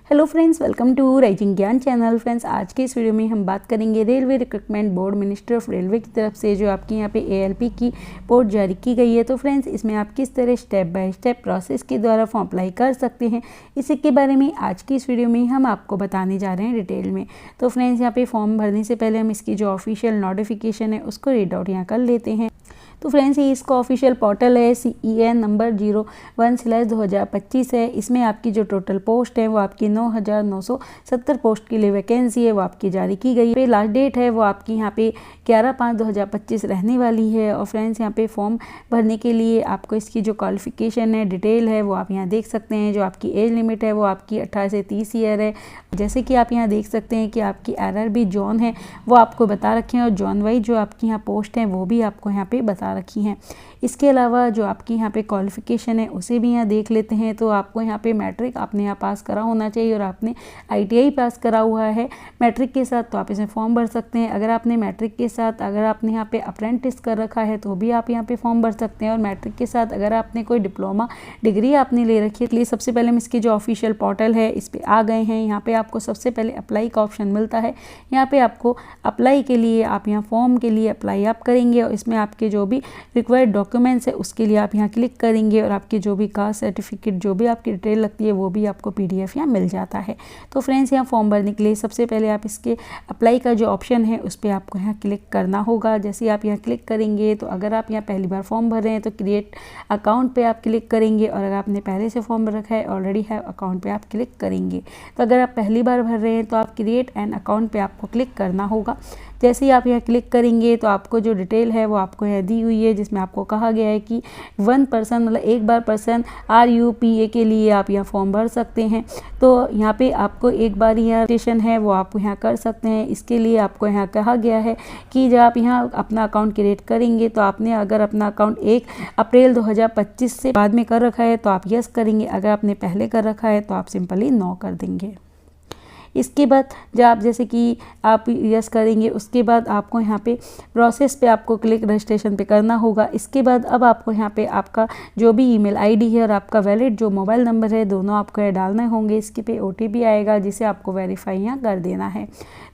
Hello friends, welcome to rising Gyan channel. Friends, आज के इस वीडियो में हम बात करेंगे railway recruitment board ministry of railway की तरफ से जो आपके यहाँ पे एएलपी की पोस्ट जारी की गई है। तो फ्रेंड्स, इसमें आप किस तरह स्टेप बाय स्टेप प्रोसेस के द्वारा फॉर्म अप्लाई कर सकते हैं, इसी के बारे में आज की इस वीडियो में हम आपको बताने जा रहे हैं डिटेल में। तो फ्रेंड्स, यहाँ पे फॉर्म भरने से पहले हम इसकी जो ऑफिशियल नोटिफिकेशन है उसको रीड आउट यहाँ कर लेते हैं। तो फ्रेंड्स, ये इसका ऑफिशियल पोर्टल है CEN नंबर 01/2025 है। इसमें आपकी जो टोटल पोस्ट है वो आपकी 9,970 पोस्ट के लिए वैकेंसी है वो आपकी जारी की गई है। लास्ट डेट है वो आपकी यहाँ पे 11/5/2025 रहने वाली है। और फ्रेंड्स, यहाँ पे फॉर्म भरने के लिए आपको इसकी जो क्वालिफिकेशन है डिटेल है वो आप यहाँ देख सकते हैं। जो आपकी एज लिमिट है वो आपकी 18 से 30 ईयर है। जैसे कि आप यहाँ देख सकते हैं कि आपकी RRB जोन है वो आपको बता रखे हैं और जोन वाइज जो आपकी यहाँ पोस्ट है वो भी आपको यहाँ पे बता रखी हैं। इसके अलावा जो आपकी यहाँ पे क्वालिफिकेशन है उसे भी यहाँ देख लेते हैं। तो आपको यहाँ पे मैट्रिक आपने यहाँ पास करा होना चाहिए और आपने ITI पास करा हुआ है मैट्रिक के साथ, तो आप इसमें फॉर्म भर सकते हैं। अगर आपने मैट्रिक के साथ अगर आपने यहाँ पे अप्रेंटिस कर रखा है तो भी आप यहाँ पे फॉर्म भर सकते हैं। और मैट्रिक के साथ अगर आपने कोई डिप्लोमा डिग्री आपने ले रखी है, इसलिए सबसे पहले हम इसकी जो ऑफिशियल पोर्टल है इस पर आ गए हैं। यहाँ पे आपको सबसे पहले अप्लाई का ऑप्शन मिलता है। यहाँ पे आपको अप्लाई के लिए आप यहाँ फॉर्म के लिए अप्लाई आप करेंगे और इसमें आपके जो भी रिक्वायर्ड डॉक्यूमेंट्स है उसके लिए आप यहाँ क्लिक करेंगे और आपकी जो भी कास्ट सर्टिफिकेट जो भी आपकी डिटेल लगती है वो भी आपको PDF यहाँ मिल जाता है। तो फ्रेंड्स, यहाँ फॉर्म भरने के लिए सबसे पहले आप इसके अप्लाई का जो ऑप्शन है उस पर आपको यहाँ क्लिक करना होगा। जैसे ही आप यहाँ क्लिक करेंगे तो अगर आप यहाँ पहली बार फॉर्म भर रहे हैं तो क्रिएट अकाउंट पे आप क्लिक करेंगे और अगर आपने पहले से फॉर्म भर रखा है ऑलरेडी है अकाउंट पे आप क्लिक करेंगे। तो अगर आप पहली बार भर रहे हैं तो आप क्रिएट एन अकाउंट पे आपको क्लिक करना होगा। जैसे ही आप यहाँ क्लिक करेंगे तो आपको जो डिटेल है वो आपको यहाँ दी हुई है, जिसमें आपको कहा गया है कि 1 पर्सन मतलब एक बार पर्सन RUPA के लिए आप यहाँ फॉर्म भर सकते हैं। तो यहाँ पे आपको एक बार यहाँ रजिस्ट्रेशन है वो आप यहाँ कर सकते हैं। इसके लिए आपको यहाँ कहा गया है कि जब आप यहाँ अपना अकाउंट क्रिएट करेंगे तो आपने अगर अपना अकाउंट 1 अप्रैल 2025 से बाद में कर रखा है तो आप यस करेंगे। अगर आपने पहले कर रखा है तो आप सिंपली नो कर देंगे। इसके बाद जब आप जैसे कि आप यस करेंगे उसके बाद आपको यहाँ पे प्रोसेस पे आपको क्लिक रजिस्ट्रेशन पे करना होगा। इसके बाद अब आपको यहाँ पे आपका जो भी ईमेल ID है और आपका वैलिड जो मोबाइल नंबर है दोनों आपको यहाँ डालने होंगे। इसके पे OTP आएगा जिसे आपको वेरीफाई यहाँ कर देना है।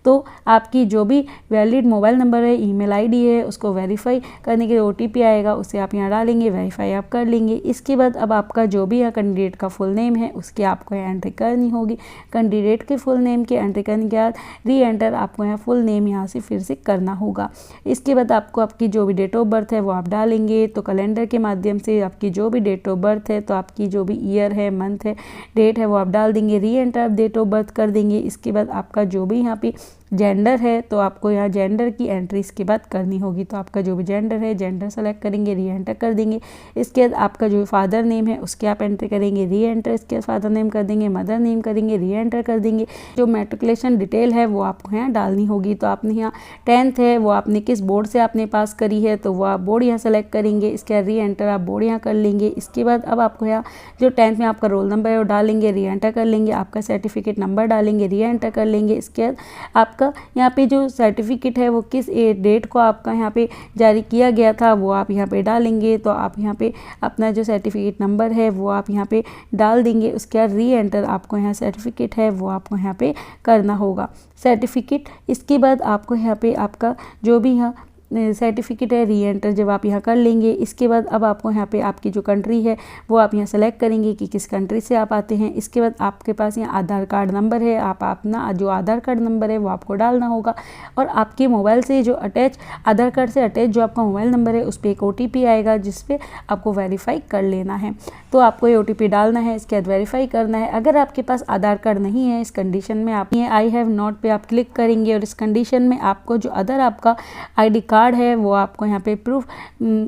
तो आपकी जो भी वैलिड मोबाइल नंबर है ईमेल ID है उसको वेरीफाई करने के लिए OTP आएगा, उसे आप यहाँ डालेंगे, वेरीफाई आप कर लेंगे। इसके बाद अब आपका जो भी यहाँ कैंडिडेट का फुल नेम है उसकी आपको यहाँ एंट्री करनी होगी। कैंडिडेट के फुल नेम के एंट्री करने के बाद री एंटर आपको यहाँ फुल नेम यहाँ से फिर से करना होगा। इसके बाद आपको आपकी जो भी डेट ऑफ बर्थ है वो आप डालेंगे। तो कैलेंडर के माध्यम से आपकी जो भी डेट ऑफ बर्थ है तो आपकी जो भी ईयर है, मंथ है, डेट है वो आप डाल देंगे। री एंटर आप डेट ऑफ बर्थ कर देंगे। इसके बाद आपका जो भी यहाँ पे जेंडर है तो आपको यहाँ जेंडर की एंट्री इसके बाद करनी होगी। तो आपका जो भी जेंडर है जेंडर सेलेक्ट करेंगे, री एंटर कर देंगे। इसके बाद आपका जो फादर नेम है उसके आप एंट्री करेंगे, री एंटर। इसके बाद फादर नेम कर देंगे, मदर नेम करेंगे, री एंटर कर देंगे। जो मैट्रिकुलेशन डिटेल है वो आपको यहाँ डालनी होगी। तो आपने यहाँ 10th है वो आपने किस बोर्ड से आपने पास करी है तो वो आप बोर्ड यहाँ सेलेक्ट करेंगे। इसके बाद री एंटर आप बोर्ड यहाँ कर लेंगे। इसके बाद अब आपको यहाँ जो 10th में आपका रोल नंबर है वो डालेंगे, री एंटर कर लेंगे। आपका सर्टिफिकेट नंबर डालेंगे, री एंटर कर लेंगे। इसके बाद आपका यहाँ पे जो सर्टिफिकेट है वो किस डेट को आपका यहाँ पे जारी किया गया था वो आप यहाँ पे डालेंगे। तो आप यहाँ पे अपना जो सर्टिफिकेट नंबर है वो आप यहाँ पे डाल देंगे। उसके बाद री एंटर आपको यहाँ सर्टिफिकेट है वो आपको यहाँ पे करना होगा सर्टिफिकेट। इसके बाद आपको यहाँ पे आपका जो भी यहाँ सर्टिफिकेट है री एंटर जब आप यहाँ कर लेंगे। इसके बाद अब आपको यहाँ पे आपकी जो कंट्री है वो आप यहाँ सेलेक्ट करेंगे कि किस कंट्री से आप आते हैं। इसके बाद आपके पास यहाँ आधार कार्ड नंबर है, आप अपना जो आधार कार्ड नंबर है वो आपको डालना होगा। और आपके मोबाइल से जो अटैच आधार कार्ड से अटैच जो आपका मोबाइल नंबर है उस पर एक OTP आएगा जिस पे आपको वेरीफाई कर लेना है। तो आपको ये OTP डालना है, इसके बाद वेरीफाई करना है। अगर आपके पास आधार कार्ड नहीं है इस कंडीशन में आप ये आई हैव नॉट पे आप क्लिक करेंगे और इस कंडीशन में आपको जो अदर आपका ID कार्ड है वो आपको यहाँ पे प्रूफ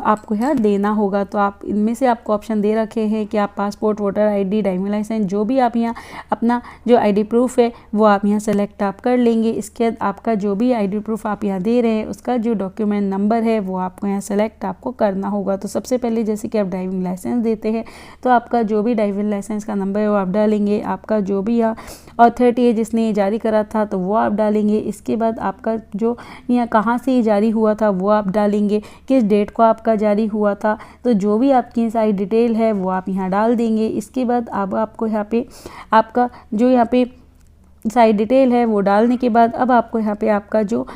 आपको यहाँ देना होगा। तो आप इनमें से आपको ऑप्शन दे रखे हैं कि आप passport, voter ID, driving licence जो भी आप यहाँ अपना जो ID प्रूफ है वो आप यहाँ सेलेक्ट आप कर लेंगे। इसके बाद आपका जो भी ID प्रूफ आप यहाँ दे रहे हैं उसका जो डॉक्यूमेंट नंबर है वो आपको यहाँ सेलेक्ट आपको करना होगा। तो सबसे पहले जैसे कि आप ड्राइविंग लाइसेंस देते हैं तो आपका जो भी ड्राइविंग लाइसेंस का नंबर है वो आप डालेंगे। आपका जो भी यहाँ अथॉरिटी है जिसने जारी करा था तो वो आप डालेंगे। इसके बाद आपका जो यहाँ कहाँ से जारी हुआ था था वो आप डालेंगे, किस डेट को आपका जारी हुआ था, तो जो भी आपकी सारी डिटेल है वो आप यहाँ डाल देंगे। इसके बाद अब आपको यहाँ पे आपका जो यहाँ पे सारी डिटेल है वो डालने के बाद अब आपको यहाँ पे आपका जो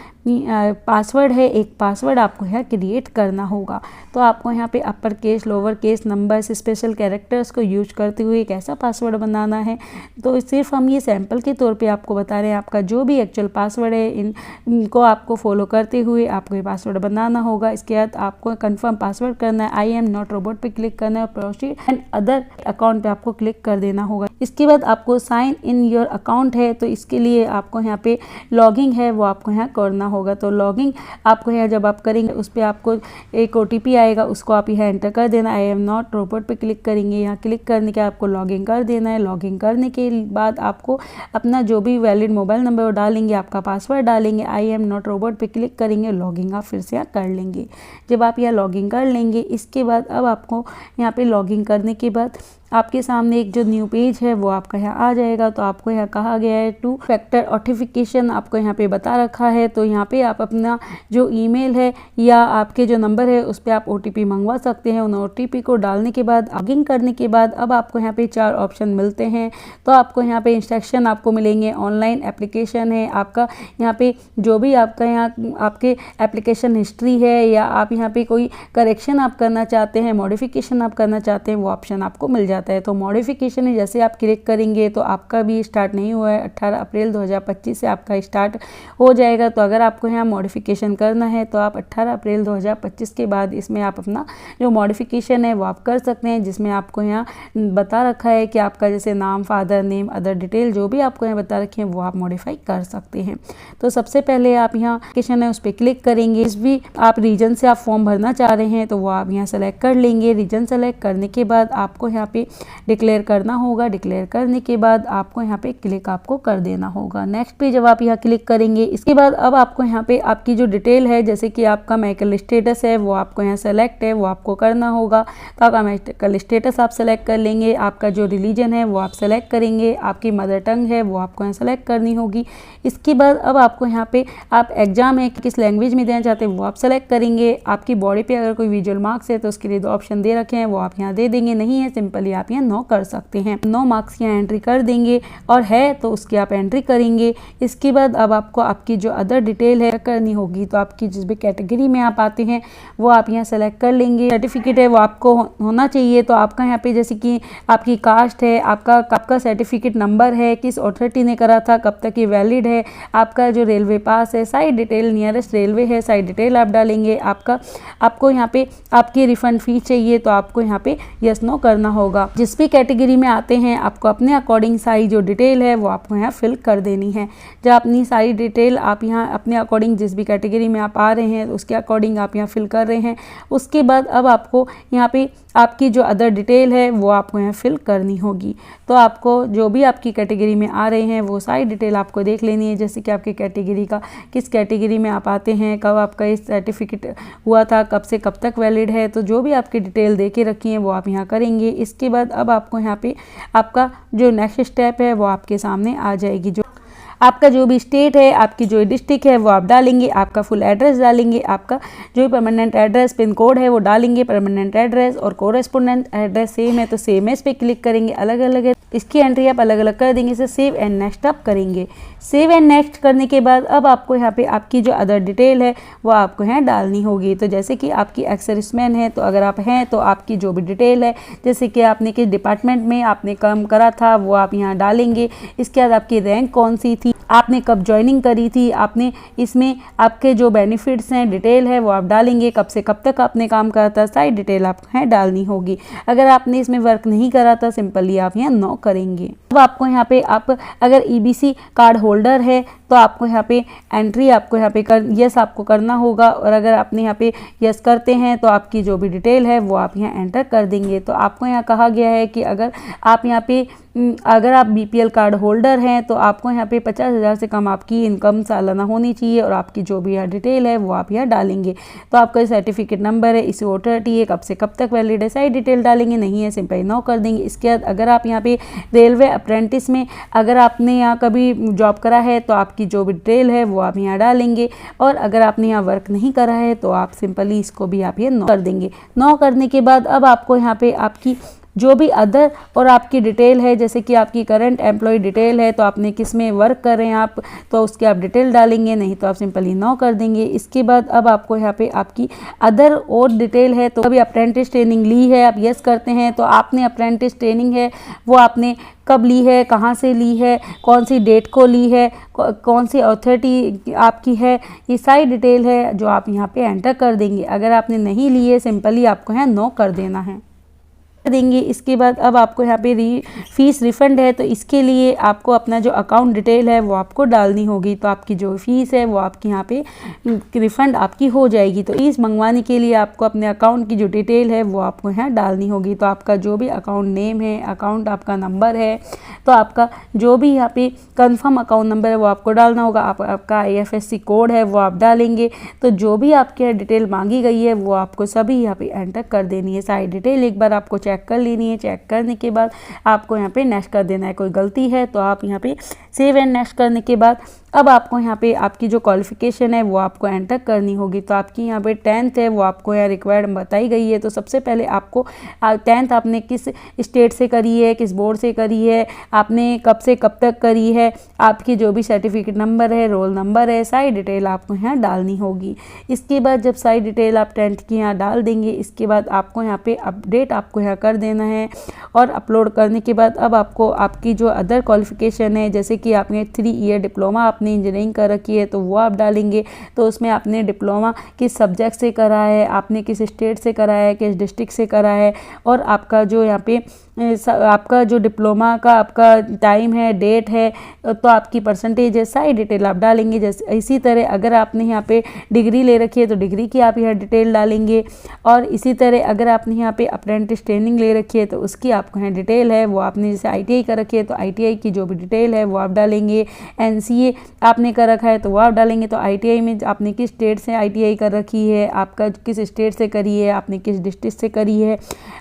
पासवर्ड है, एक पासवर्ड आपको यहाँ क्रिएट करना होगा। तो आपको यहाँ पे upper case, lower case, numbers, special characters को यूज करते हुए एक ऐसा पासवर्ड बनाना है। तो सिर्फ हम ये सैंपल के तौर पे आपको बता रहे हैं, आपका जो भी एक्चुअल पासवर्ड है इनको आपको फॉलो करते हुए आपको ये पासवर्ड बनाना होगा। इसके बाद आपको कंफर्म पासवर्ड करना है, आई एम नॉट रोबोट पे क्लिक करना है और प्रोसीड एंड अदर अकाउंट पे आपको क्लिक कर देना होगा। इसके बाद आपको साइन इन योर अकाउंट है, तो इसके लिए आपको यहाँ पे लॉगिंग है वो आपको यहाँ करना होगा। तो लॉगिंग आपको यहाँ जब आप करेंगे उस पर आपको एक OTP आएगा, उसको आप यहाँ एंटर कर देना। आई एम नॉट रोबोट पे क्लिक करेंगे, यहाँ क्लिक करने के आपको लॉगिन कर देना है। लॉगिन करने के बाद आपको अपना जो भी वैलिड मोबाइल नंबर वो डालेंगे, आपका पासवर्ड डालेंगे, आई एम नॉट रोबोट पे क्लिक करेंगे, लॉगिन आप फिर से यहाँ कर लेंगे। जब आप यहाँ लॉगिन कर लेंगे इसके बाद अब आपको यहाँ पे लॉगिन करने के बाद आपके सामने एक जो न्यू पेज है वो आपका यहाँ आ जाएगा। तो आपको यहाँ कहा गया है 2 फैक्टर ऑथेंटिकेशन आपको यहाँ पे बता रखा है। तो यहाँ पे आप अपना जो ईमेल है या आपके जो नंबर है उस पर आप OTP मंगवा सकते हैं। उन OTP को डालने के बाद लॉगिन करने के बाद अब आपको यहाँ पे 4 ऑप्शन मिलते हैं। तो आपको यहाँ पे इंस्ट्रक्शन आपको मिलेंगे, ऑनलाइन एप्लीकेशन है आपका, यहाँ पे जो भी आपका यहाँ आपके एप्लीकेशन हिस्ट्री है या आप यहाँ पे कोई करेक्शन आप करना चाहते हैं, मॉडिफिकेशन आप करना चाहते हैं, वो ऑप्शन आपको मिल जाता है। तो मॉडिफिकेशन है, जैसे आप क्लिक करेंगे तो आपका भी स्टार्ट नहीं हुआ है, 18 अप्रैल 2025 से आपका स्टार्ट हो जाएगा। तो अगर आपको यहाँ मॉडिफिकेशन करना है तो आप 18 अप्रैल 2025 के बाद इसमें आप अपना जो मॉडिफिकेशन है वो आप कर सकते हैं, जिसमें आपको यहाँ बता रखा है कि आपका जैसे नाम, फादर नेम, अदर डिटेल जो भी आपको यहाँ बता रखे हैं वो आप मॉडिफाई कर सकते हैं। तो सबसे पहले आप यहाँ एप्लीकेशन है उस पर क्लिक करेंगे। जिस भी आप रीजन से आप फॉर्म भरना चाह रहे हैं तो वो आप यहाँ सेलेक्ट कर लेंगे। रीजन सेलेक्ट करने के बाद आपको यहाँ पे डिक्लेयर करना होगा। डिक्लेयर करने के बाद आपको यहाँ पे क्लिक आपको कर देना होगा। नेक्स्ट पे जब आप यहाँ क्लिक करेंगे इसके बाद अब आपको यहाँ पे आपकी जो डिटेल है, जैसे कि आपका मेडिकल स्टेटस है वो आपको यहाँ सेलेक्ट है वो आपको करना होगा। तो आपका मेडिकल स्टेटस आप सेलेक्ट कर लेंगे, आपका जो रिलीजन है वो आप सेलेक्ट करेंगे, आपकी मदर टंग है वो आपको यहाँ सेलेक्ट करनी होगी। इसके बाद अब आपको यहाँ पे आप एग्जाम है किस लैंग्वेज में देना चाहते हैं वो आप सेलेक्ट करेंगे। आपकी बॉडी पे अगर कोई विजुअल मार्क्स है तो उसके लिए 2 ऑप्शन दे रखे हैं वो आप यहाँ दे देंगे, नहीं है सिंपली आप यहाँ 9 कर सकते हैं। 9 मार्क्स यहाँ एंट्री कर देंगे और है तो उसकी आप एंट्री करेंगे। इसके बाद अब आपको आपकी जो अदर डिटेल है करनी होगी। तो आपकी जिस भी कैटेगरी में आप आते हैं वो आप यहाँ सेलेक्ट कर लेंगे। सर्टिफिकेट है वो आपको होना चाहिए। तो आपका यहाँ पे जैसे कि आपकी कास्ट है, आपका सर्टिफिकेट नंबर है, किस अथॉरिटी ने करा था, कब तक ये वैलिड है, आपका जो रेलवे पास है, सारी डिटेल, नियरेस्ट रेलवे है, सारी डिटेल आप डालेंगे। आपको यहाँ पे आपकी रिफंड फीस चाहिए तो आपको यहाँ पे यस नो करना होगा। जिस भी कैटेगरी में आते हैं आपको अपने अकॉर्डिंग सारी जो डिटेल है वो आपको यहाँ फिल कर देनी है। जब अपनी सारी डिटेल आप यहाँ अपने अकॉर्डिंग जिस भी कैटेगरी में आप आ रहे हैं उसके अकॉर्डिंग आप यहाँ फिल कर रहे हैं। उसके बाद अब आपको यहाँ पे आपकी जो अदर डिटेल है वो आपको यहाँ फिल करनी होगी। तो आपको जो भी आपकी कैटेगरी में आ रहे हैं वो सारी डिटेल आपको देख लेनी है, जैसे कि आपकी कैटेगरी का किस कैटेगरी में आप आते हैं, कब आपका इस सर्टिफिकेट हुआ था, कब से कब तक वैलिड है। तो जो भी आपकी डिटेल दे के रखी है वो आप यहाँ करेंगे। इसके बाद अब आपको यहाँ पे आपका जो नेक्स्ट स्टेप है वो आपके सामने आ जाएगी। जो आपका जो भी स्टेट है, आपकी जो डिस्ट्रिक्ट है वो आप डालेंगे, आपका फुल एड्रेस डालेंगे, आपका जो भी परमानेंट एड्रेस, पिन कोड है वो डालेंगे। परमानेंट एड्रेस और कोरेस्पोंडेंट एड्रेस सेम है तो सेम है, इस पर क्लिक करेंगे। अलग अलग है, इसकी एंट्री आप अलग अलग कर देंगे। इसे सेव एंड नेक्स्ट आप करेंगे। सेव एंड नेक्स्ट करने के बाद अब आपको यहाँ पे आपकी जो अदर डिटेल है वो आपको यहाँ डालनी होगी। तो जैसे कि आपकी एक्स सर्विसमैन है तो अगर आप हैं तो आपकी जो भी डिटेल है, जैसे कि आपने किस डिपार्टमेंट में आपने काम करा था वो आप यहाँ डालेंगे। इसके बाद आपकी रैंक कौन सी थी, आपने कब ज्वाइनिंग करी थी, आपने इसमें आपके जो बेनिफिट्स हैं, डिटेल है वो आप डालेंगे, कब से कब तक आपने काम करा था, सारी डिटेल आपको यहाँ डालनी होगी। अगर आपने इसमें वर्क नहीं करा था सिंपली आप यहाँ नो करेंगे। अब आपको यहाँ पे आप अगर EBC कार्ड होल्डर है तो आपको यहाँ पे एंट्री आपको यहाँ पे यस आपको करना होगा। और अगर आपने यहाँ पे यस करते हैं तो आपकी जो भी डिटेल है वो आप यहाँ एंटर कर देंगे। तो आपको यहाँ कहा गया है कि अगर आप यहाँ पे अगर आप BPL कार्ड होल्डर हैं तो आपको यहाँ पे 50,000 से कम आपकी इनकम सालाना होनी चाहिए और आपकी जो भी यहाँ डिटेल है वो आप यहाँ डालेंगे। तो आपका सर्टिफिकेट नंबर है, इसी अथॉरिटी है, कब से कब तक वैलिड है, सारी डिटेल डालेंगे, नहीं है सिंपली नो कर देंगे। इसके बाद अगर आप यहाँ पे रेलवे अप्रेंटिस में अगर आपने यहाँ कभी जॉब करा है तो आपकी आपकी जो भी डिटेल है वो आप यहाँ डालेंगे। और अगर आपने यहाँ वर्क नहीं करा है तो आप सिंपली इसको भी आप ये नो कर देंगे। नो करने के बाद अब आपको यहाँ पे आपकी जो भी अदर और आपकी डिटेल है, जैसे कि आपकी करंट एम्प्लॉय डिटेल है तो आपने किस में वर्क कर रहे हैं आप, तो उसके आप डिटेल डालेंगे, नहीं तो आप सिंपली नो कर देंगे। इसके बाद अब आपको यहाँ पे आपकी अदर और डिटेल है, तो अभी अप्रेंटिस ट्रेनिंग ली है, आप यस करते हैं तो आपने अप्रेंटिस ट्रेनिंग है वो आपने कब ली है, कहाँ से ली है, कौन सी डेट को ली है, कौन सी अथॉरिटी आपकी है, ये सारी डिटेल है जो आप यहाँ पे एंटर कर देंगे। अगर आपने नहीं ली है सिंपली आपको यहाँ नो कर देना है देंगे। इसके बाद अब आपको यहाँ पे फीस रिफंड है, तो इसके लिए आपको अपना जो अकाउंट डिटेल है वो आपको डालनी होगी। तो आपकी जो फीस है वो आपकी यहाँ पे रिफंड आपकी हो जाएगी। तो फीस मंगवाने के लिए आपको अपने अकाउंट की जो डिटेल है वो आपको यहाँ डालनी होगी। तो आपका जो भी अकाउंट नेम है, अकाउंट आपका नंबर है, तो आपका जो भी यहाँ पे कंफर्म अकाउंट नंबर है वो आपको डालना होगा। आपका IFSC कोड है वो आप डालेंगे। तो जो भी आपके डिटेल मांगी गई है वो आपको सभी यहाँ पे एंटर कर देनी है। सारी डिटेल एक बार आपको चेक कर लेनी है। चेक करने के बाद आपको यहाँ पे नेक्स्ट कर देना है। कोई गलती है तो आप यहाँ पे सेव एंड नेक्स्ट करने के बाद अब आपको यहाँ पे आपकी जो क्वालिफिकेशन है वो आपको एंटर करनी होगी। तो आपकी यहाँ पे 10th है वो आपको यहाँ रिक्वायर्ड बताई गई है। तो सबसे पहले आपको 10th आपने किस स्टेट से करी है, किस बोर्ड से करी है, आपने कब से कब तक करी है, आपकी जो भी सर्टिफिकेट नंबर है, रोल नंबर है, सारी डिटेल आपको यहाँ डालनी होगी। इसके बाद जब सारी डिटेल आप 10th की यहाँ डाल देंगे, इसके बाद आपको यहाँ पे अपडेट आपको यहाँ कर देना है। और अपलोड करने के बाद अब आपको आपकी जो अदर क्वालिफिकेशन है, जैसे कि आपने 3 ईयर डिप्लोमा आपने इंजीनियरिंग कर रखी है तो वो आप डालेंगे। तो उसमें आपने डिप्लोमा किस सब्जेक्ट से करा है, आपने किस स्टेट से करा है, किस डिस्ट्रिक्ट से करा है, और आपका जो यहाँ पे आपका जो डिप्लोमा का आपका टाइम है, डेट है, तो आपकी परसेंटेज है, सारी डिटेल आप डालेंगे। जैसे इसी तरह अगर आपने यहाँ पे डिग्री ले रखी है तो डिग्री की आप यहाँ डिटेल डालेंगे। और इसी तरह अगर आपने यहाँ पे अप्रेंटिस ट्रेनिंग ले रखी है तो उसकी आपको यहाँ डिटेल है वो आपने, जैसे ITI कर रखी है तो ITI की जो भी डिटेल है वो आप डालेंगे। NCA आपने कर रखा है तो वो आप डालेंगे। तो ITI में आपने किस स्टेट से ITI कर रखी है, आपका किस स्टेट से करी है, आपने किस डिस्ट्रिक्ट से करी है,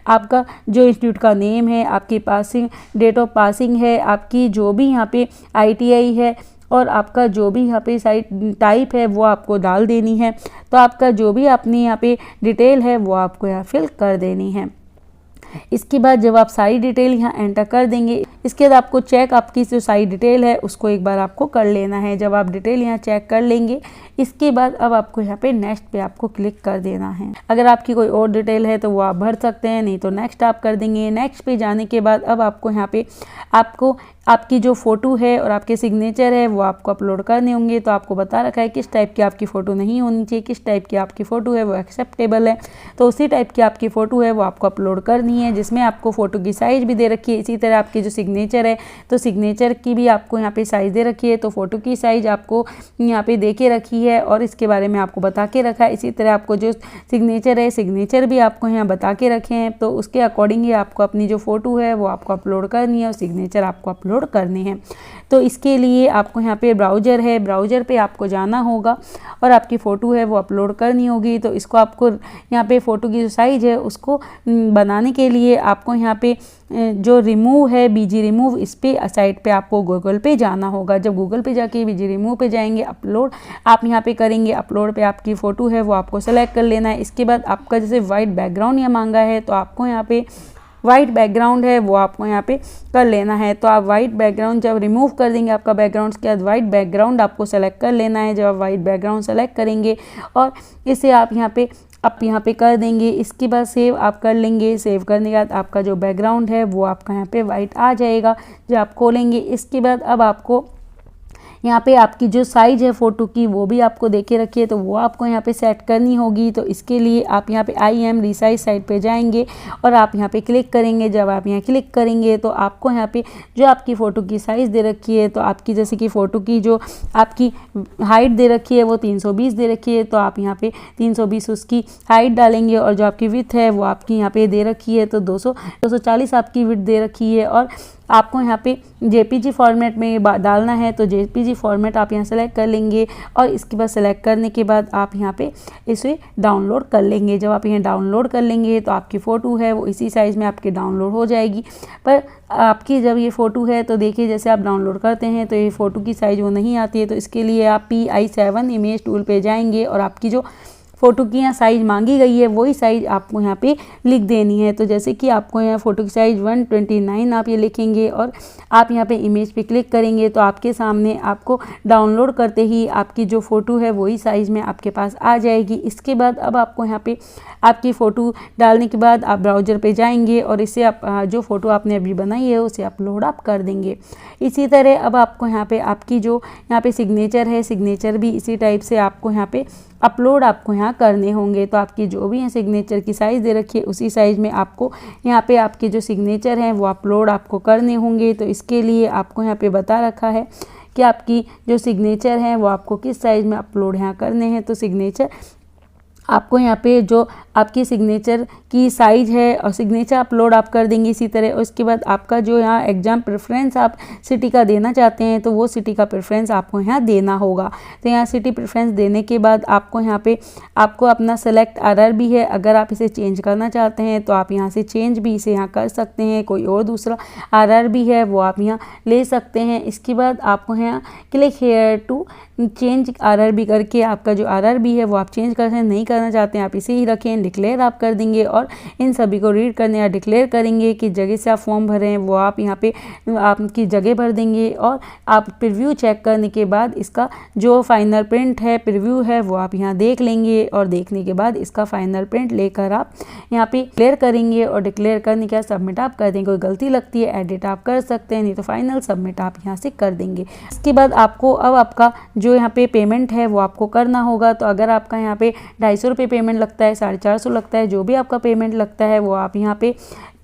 आपका जो इंस्टीट्यूट का नेम है, आपकी पासिंग डेट ऑफ पासिंग है, आपकी जो भी यहाँ पे ITI है, और आपका जो भी यहाँ पे साइट टाइप है वो आपको डाल देनी है। तो आपका जो भी अपनी यहाँ पे डिटेल है वो आपको यहाँ फिल कर देनी है। इसके बाद जब आप सारी डिटेल यहाँ एंटर कर देंगे, इसके बाद आपको चेक आपकी जो सारी डिटेल है उसको एक बार आपको कर लेना है। जब आप डिटेल यहाँ चेक कर लेंगे, इसके बाद अब आपको यहाँ पे नेक्स्ट पे आपको क्लिक कर देना है। अगर आपकी कोई और डिटेल है तो वो आप भर सकते हैं, नहीं तो नेक्स्ट आप कर देंगे। नेक्स्ट पे जाने के बाद अब आपको यहाँ पे आपको आपकी जो फ़ोटो है और आपके सिग्नेचर है वो आपको अपलोड करने होंगे। तो आपको बता रखा है किस टाइप की आपकी फ़ोटो नहीं होनी चाहिए, किस टाइप की आपकी फ़ोटो है वो एक्सेप्टेबल है। तो उसी टाइप की आपकी फ़ोटो है वो आपको अपलोड करनी है, जिसमें आपको फ़ोटो की साइज़ भी दे रखी है। इसी तरह आपकी जो सिग्नेचर है तो सिग्नेचर की भी आपको यहाँ पे साइज़ दे रखी है। तो फ़ोटो की साइज़ आपको यहाँ पे दे के रखी है और इसके बारे में आपको बता के रखा है। इसी तरह आपको जो सिग्नेचर है, सिग्नेचर भी आपको यहाँ बता के रखे हैं। तो उसके अकॉर्डिंग ही आपको अपनी जो फ़ोटो है वो आपको अपलोड करनी है और सिग्नेचर आपको अपलोड करने हैं। तो इसके लिए आपको यहाँ पे ब्राउज़र है, ब्राउज़र पे आपको जाना होगा और आपकी फ़ोटो है वो अपलोड करनी होगी। तो इसको आपको यहाँ पे फ़ोटो की जो साइज़ है उसको बनाने के लिए आपको यहाँ पे जो रिमूव है, BG रिमूव, इस पे साइट पे आपको गूगल पे जाना होगा। जब गूगल पे जाके BG रिमूव पे जाएंगे, अपलोड आप यहाँ पे करेंगे, अपलोड पे आपकी फ़ोटो है वो आपको सेलेक्ट कर लेना है। इसके बाद आपका जैसे वाइट बैकग्राउंड यहाँ मांगा है तो आपको यहाँ पे वाइट बैकग्राउंड है वो आपको यहाँ पे कर लेना है। तो आप वाइट बैकग्राउंड जब रिमूव कर देंगे आपका बैकग्राउंड, के बाद वाइट बैकग्राउंड आपको सेलेक्ट कर लेना है। जब आप वाइट बैकग्राउंड सेलेक्ट करेंगे और इसे आप यहाँ पे कर देंगे। इसके बाद सेव आप कर लेंगे। सेव करने के बाद आपका जो बैकग्राउंड है वो आपका यहाँ पे वाइट आ जाएगा जब आप खोलेंगे। इसके बाद अब आपको यहाँ पे आपकी जो साइज़ है फ़ोटो की वो भी आपको देखे रखिए, तो वो आपको यहाँ पे सेट करनी होगी। तो इसके लिए आप यहाँ पे IM रिसाइज साइट पे जाएंगे और आप यहाँ पे क्लिक करेंगे। जब आप यहाँ क्लिक करेंगे तो आपको यहाँ पे जो आपकी फ़ोटो की साइज़ दे रखी है, तो आपकी जैसे कि फ़ोटो की जो आपकी हाइट दे रखी है वो 320 दे रखी है, तो आप यहाँ पे 320 उसकी हाइट डालेंगे। और जो आपकी विड्थ है वो आपकी यहाँ पे दे रखी है तो 240 आपकी विड्थ दे रखी है। और आपको यहाँ पे JPG फॉर्मेट में डालना है तो JPG फॉर्मेट आप यहाँ सेलेक्ट कर लेंगे और इसके बाद सेलेक्ट करने के बाद आप यहाँ पे इसे डाउनलोड कर लेंगे। जब आप यहाँ डाउनलोड कर लेंगे तो आपकी फ़ोटो है वो इसी साइज़ में आपकी डाउनलोड हो जाएगी। पर आपकी जब ये फ़ोटो है तो देखिए जैसे आप डाउनलोड करते हैं तो ये फ़ोटो की साइज़ वो नहीं आती है, तो इसके लिए आप PI7 इमेज टूल पे जाएंगे और आपकी जो फ़ोटो की यहाँ साइज़ मांगी गई है वही साइज़ आपको यहाँ पे लिख देनी है। तो जैसे कि आपको यहाँ फ़ोटो की साइज़ 129 आप ये लिखेंगे और आप यहाँ पे इमेज पे क्लिक करेंगे तो आपके सामने आपको डाउनलोड करते ही आपकी जो फ़ोटो है वही साइज़ में आपके पास आ जाएगी। इसके बाद अब आपको यहाँ पे आपकी फ़ोटो डालने के बाद आप ब्राउज़र पे जाएंगे और इसे आप जो फ़ोटो आपने अभी बनाई है उसे अपलोड आप कर देंगे। इसी तरह अब आपको यहाँ पे आपकी जो यहाँ पे सिग्नेचर है, सिग्नेचर भी इसी टाइप से आपको यहाँ पे अपलोड आपको यहाँ करने होंगे। तो आपकी जो भी है सिग्नेचर की साइज़ दे रखी है उसी साइज़ में आपको यहाँ पे आपके जो सिग्नेचर हैं वो अपलोड आपको करने होंगे। तो इसके लिए आपको यहाँ पे बता रखा है कि आपकी जो सिग्नेचर हैं वो आपको किस साइज़ में अपलोड यहाँ करने हैं। तो सिग्नेचर आपको यहाँ पे जो आपकी सिग्नेचर की साइज़ है और सिग्नेचर अपलोड आप कर देंगे इसी तरह। और उसके बाद आपका जो यहाँ एग्ज़ाम प्रेफरेंस आप सिटी का देना चाहते हैं तो वो सिटी का प्रेफरेंस आपको यहाँ देना होगा। तो यहाँ सिटी प्रेफरेंस देने के बाद आपको यहाँ पे आपको अपना सेलेक्ट RRB है, अगर आप इसे चेंज करना चाहते हैं तो आप यहाँ से चेंज भी इसे यहाँ कर सकते हैं। कोई और दूसरा RRB है वो आप यहाँ ले सकते हैं। इसके बाद आपको यहाँ click here to change RRB करके आपका जो RRB है वो आप चेंज कर सकते हैं। नहीं करना चाहते हैं आप इसे ही रखें, डिक्लेयर आप कर देंगे और इन सभी को रीड करने या डिक्लेयर करेंगे कि जगह से आप फॉर्म भर रहे हैं वो आप यहाँ पे आपकी जगह भर देंगे। और आप प्रीव्यू चेक करने के बाद इसका जो फाइनल प्रिंट है प्रीव्यू है वो आप यहाँ देख लेंगे और देखने के बाद इसका फाइनल प्रिंट लेकर आप यहाँ पे क्लियर करेंगे और डिक्लेयर करने के बाद सबमिट आप कर देंगे। कोई गलती लगती है एडिट आप कर सकते हैं, नहीं तो फाइनल सबमिट आप यहाँ से कर देंगे। इसके बाद आपको अब आपका जो यहाँ पे पेमेंट है वो आपको करना होगा। तो अगर आपका यहाँ पे 250 रुपये पेमेंट लगता है, 450 लगता है, जो भी आपका पेमेंट लगता है वो आप यहाँ पे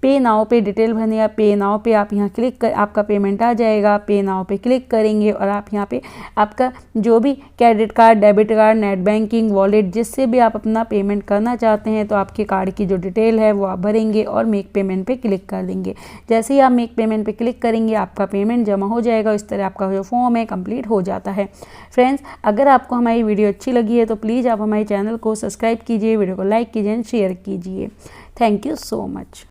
पे नाउ पे डिटेल भरने या पे नाउ पे आप यहाँ क्लिक कर आपका पेमेंट आ जाएगा। पे नाउ पे क्लिक करेंगे और आप यहाँ पे आपका जो भी credit card, debit card, net banking, wallet जिससे भी आप अपना पेमेंट करना चाहते हैं तो आपके कार्ड की जो डिटेल है वो आप भरेंगे और मेक पेमेंट पे क्लिक कर देंगे। जैसे ही आप मेक पेमेंट पे क्लिक करेंगे आपका पेमेंट जमा हो जाएगा। इस तरह आपका जो फॉर्म है कंप्लीट हो जाता है। फ्रेंड्स, अगर आपको हमारी वीडियो अच्छी लगी है तो प्लीज़ आप हमारे चैनल को सब्सक्राइब कीजिए, वीडियो को लाइक कीजिए एंड शेयर कीजिए। Thank you so much.